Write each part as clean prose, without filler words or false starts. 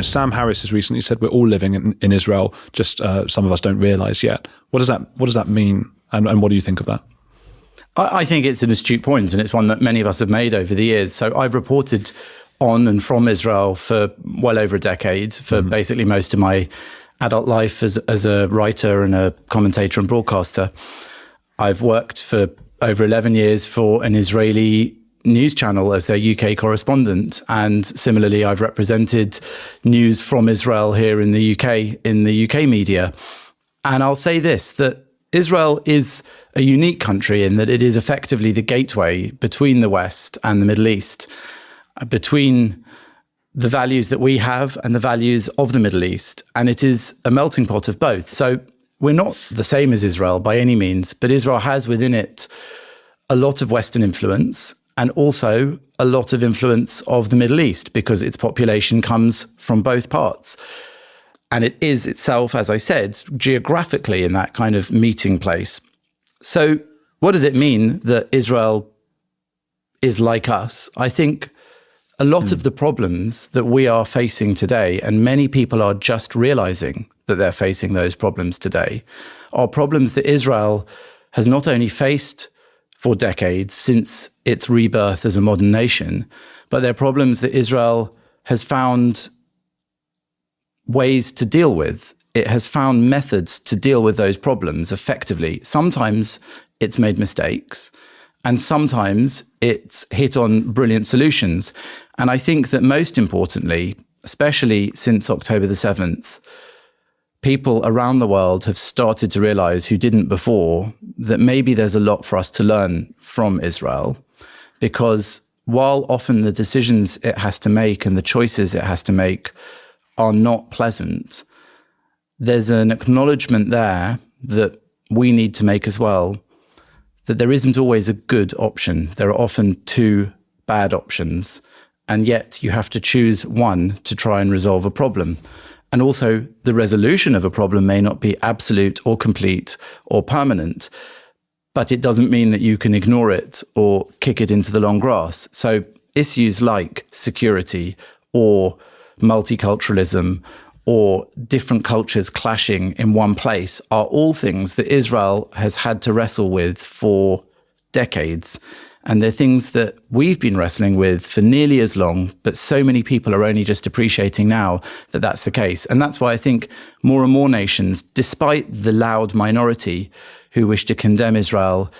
Sam Harris has recently said we're all living in Israel, just some of us don't realise yet. What does that mean, and what do you think of that? I think it's an astute point, and it's one that many of us have made over the years. So I've reported on and from Israel for well over a decade, for basically most of my adult life as a writer and a commentator and broadcaster. I've worked for over 11 years for an Israeli news channel as their UK correspondent. And similarly, I've represented news from Israel here in the UK media. And I'll say this, that Israel is a unique country in that it is effectively the gateway between the West and the Middle East, between the values that we have and the values of the Middle East. And it is a melting pot of both. So we're not the same as Israel by any means, but Israel has within it a lot of Western influence and also a lot of influence of the Middle East because its population comes from both parts. And it is itself, as I said, geographically in that kind of meeting place. So what does it mean that Israel is like us? I think a lot of the problems that we are facing today, and many people are just realizing that they're facing those problems today, are problems that Israel has not only faced for decades since its rebirth as a modern nation, but they're problems that Israel has found ways to deal with. It has found methods to deal with those problems effectively. Sometimes it's made mistakes, and sometimes it's hit on brilliant solutions. And I think that most importantly, especially since October the 7th, people around the world have started to realize, who didn't before, that maybe there's a lot for us to learn from Israel. Because while often the decisions it has to make and the choices it has to make are not pleasant, there's an acknowledgement there that we need to make as well, that there isn't always a good option. There are often two bad options, and yet you have to choose one to try and resolve a problem. And also, the resolution of a problem may not be absolute or complete or permanent, but it doesn't mean that you can ignore it or kick it into the long grass. So issues like security or multiculturalism or different cultures clashing in one place are all things that Israel has had to wrestle with for decades. And they're things that we've been wrestling with for nearly as long, but so many people are only just appreciating now that that's the case. And that's why I think more and more nations, despite the loud minority who wish to condemn Israel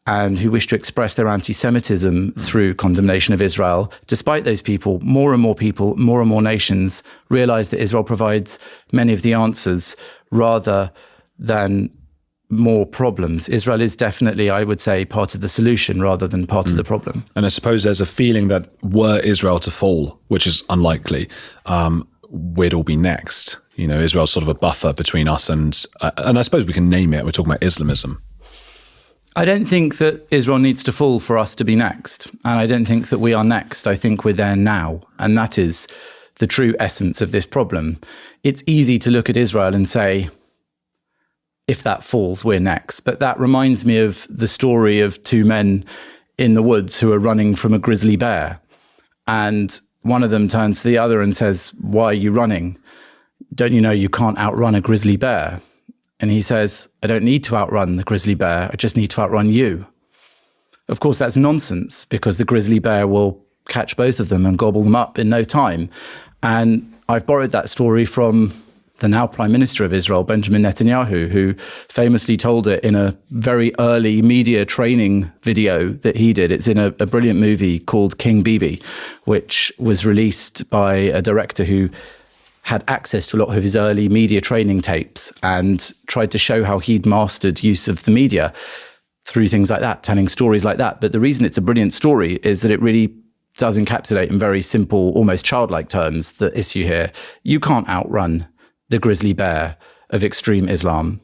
and who wish to express their anti-Semitism through condemnation of Israel, despite those people, more and more nations realize that Israel provides many of the answers rather than more problems. Israel is definitely, I would say, part of the solution rather than part of the problem. And I suppose there's a feeling that were Israel to fall, which is unlikely, we'd all be next. You know, Israel's sort of a buffer between us and I suppose we can name it. We're talking about Islamism. I don't think that Israel needs to fall for us to be next. And I don't think that we are next. I think we're there now. And that is the true essence of this problem. It's easy to look at Israel and say, if that falls, we're next. But that reminds me of the story of two men in the woods who are running from a grizzly bear. And one of them turns to the other and says, "Why are you running? Don't you know you can't outrun a grizzly bear?" And he says, "I don't need to outrun the grizzly bear. I just need to outrun you." Of course, that's nonsense because the grizzly bear will catch both of them and gobble them up in no time. And I've borrowed that story from the now Prime Minister of Israel, Benjamin Netanyahu, who famously told it in a very early media training video that he did. It's in a brilliant movie called King Bibi, which was released by a director who had access to a lot of his early media training tapes and tried to show how he'd mastered use of the media through things like that, telling stories like that. But the reason it's a brilliant story is that it really does encapsulate in very simple, almost childlike terms, the issue here. You can't outrun the grizzly bear of extreme Islam.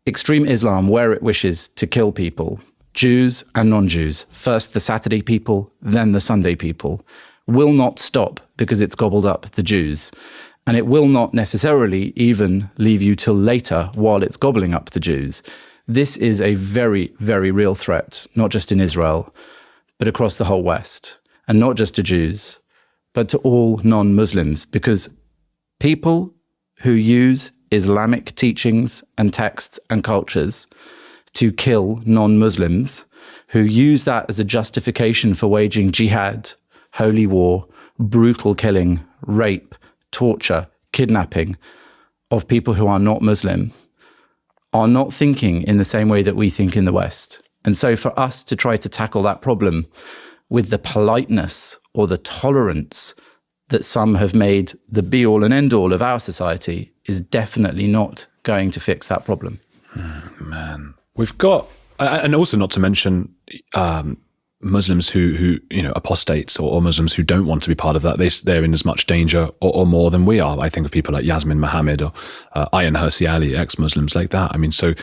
Extreme Islam, where it wishes to kill people, Jews and non-Jews, first the Saturday people, then the Sunday people, will not stop because it's gobbled up the Jews. And it will not necessarily even leave you till later while it's gobbling up the Jews. This is a very, very real threat, not just in Israel, but across the whole West. And not just to Jews, but to all non-Muslims, because People who use Islamic teachings and texts and cultures to kill non-Muslims, who use that as a justification for waging jihad, holy war, brutal killing, rape, torture, kidnapping of people who are not Muslim, are not thinking in the same way that we think in the West. And so for us to try to tackle that problem with the politeness or the tolerance that some have made the be-all and end-all of our society is definitely not going to fix that problem. Man, we've got, and also not to mention Muslims who apostates or Muslims who don't want to be part of that. They're in as much danger or more than we are. I think of people like Yasmin Mohammed or Ayan Hirsi Ali, ex-Muslims like that. I mean, so,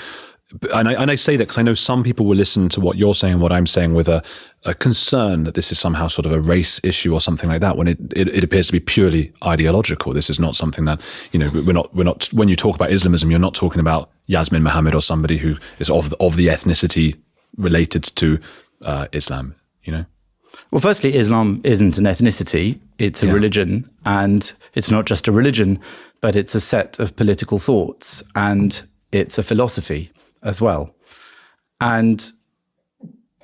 and I say that because I know some people will listen to what you're saying, what I'm saying, with a concern that this is somehow sort of a race issue or something like that, when it appears to be purely ideological. This is not something that, we're not, when you talk about Islamism, you're not talking about Yasmin Mohammed or somebody who is of the ethnicity related to Islam, Well, firstly, Islam isn't an ethnicity, it's a religion, and it's not just a religion, but it's a set of political thoughts, and it's a philosophy as well. And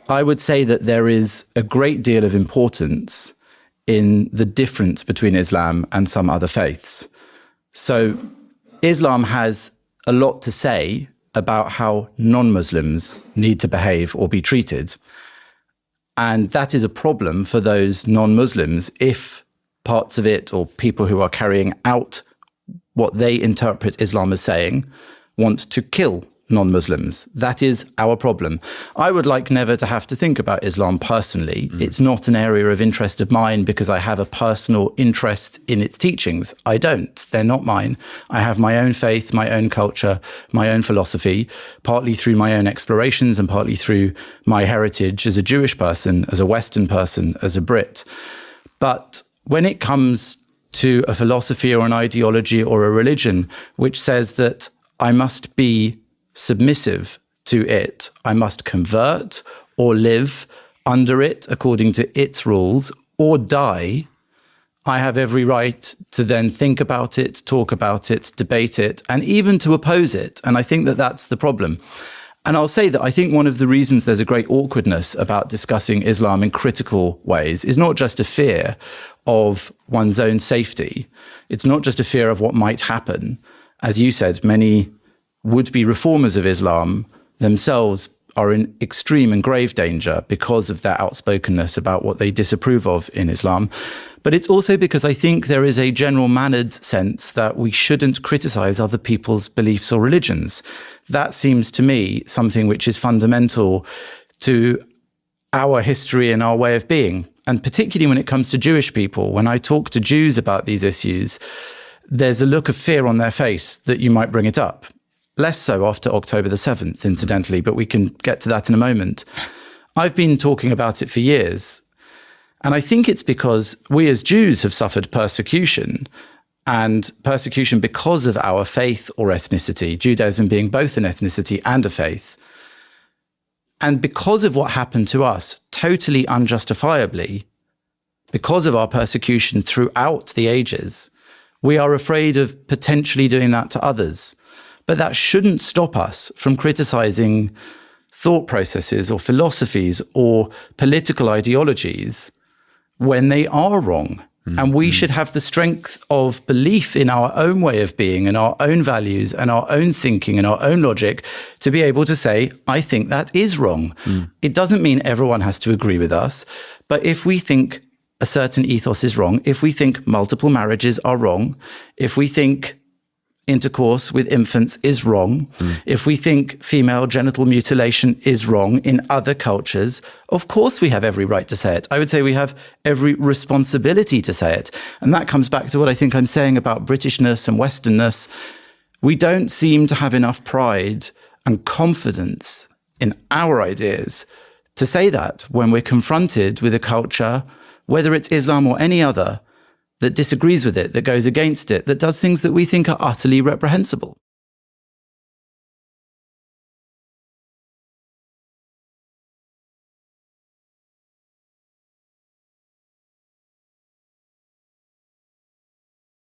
I would say that there is a great deal of importance in the difference between Islam and some other faiths. So Islam has a lot to say about how non-Muslims need to behave or be treated. And that is a problem for those non-Muslims if parts of it, or people who are carrying out what they interpret Islam as saying, want to kill non-Muslims. That is our problem. I would like never to have to think about Islam personally. It's not an area of interest of mine because I have a personal interest in its teachings. I don't. They're not mine. I have my own faith, my own culture, my own philosophy, partly through my own explorations and partly through my heritage as a Jewish person, as a Western person, as a Brit. But when it comes to a philosophy or an ideology or a religion which says that I must be submissive to it, I must convert or live under it according to its rules or die, I have every right to then think about it, talk about it, debate it, and even to oppose it. And I think that that's the problem. And I'll say that I think one of the reasons there's a great awkwardness about discussing Islam in critical ways is not just a fear of one's own safety. It's not just a fear of what might happen. As you said, many would-be reformers of Islam themselves are in extreme and grave danger because of their outspokenness about what they disapprove of in Islam. But it's also because I think there is a general mannered sense that we shouldn't criticize other people's beliefs or religions. That seems to me something which is fundamental to our history and our way of being. And particularly when it comes to Jewish people, when I talk to Jews about these issues, there's a look of fear on their face that you might bring it up. Less so after October the 7th, incidentally, but we can get to that in a moment. I've been talking about it for years, and I think it's because we as Jews have suffered persecution, and persecution because of our faith or ethnicity, Judaism being both an ethnicity and a faith. And because of what happened to us, totally unjustifiably, because of our persecution throughout the ages, we are afraid of potentially doing that to others. But that shouldn't stop us from criticizing thought processes or philosophies or political ideologies when they are wrong. And we should have the strength of belief in our own way of being and our own values and our own thinking and our own logic to be able to say, I think that is wrong. It doesn't mean everyone has to agree with us. But if we think a certain ethos is wrong, if we think multiple marriages are wrong, if we think intercourse with infants is wrong, if we think female genital mutilation is wrong in other cultures, of course we have every right to say it. I would say we have every responsibility to say it. And that comes back to what I think I'm saying about Britishness and Westernness. We don't seem to have enough pride and confidence in our ideas to say that when we're confronted with a culture, whether it's Islam or any other, that disagrees with it, that goes against it, that does things that we think are utterly reprehensible.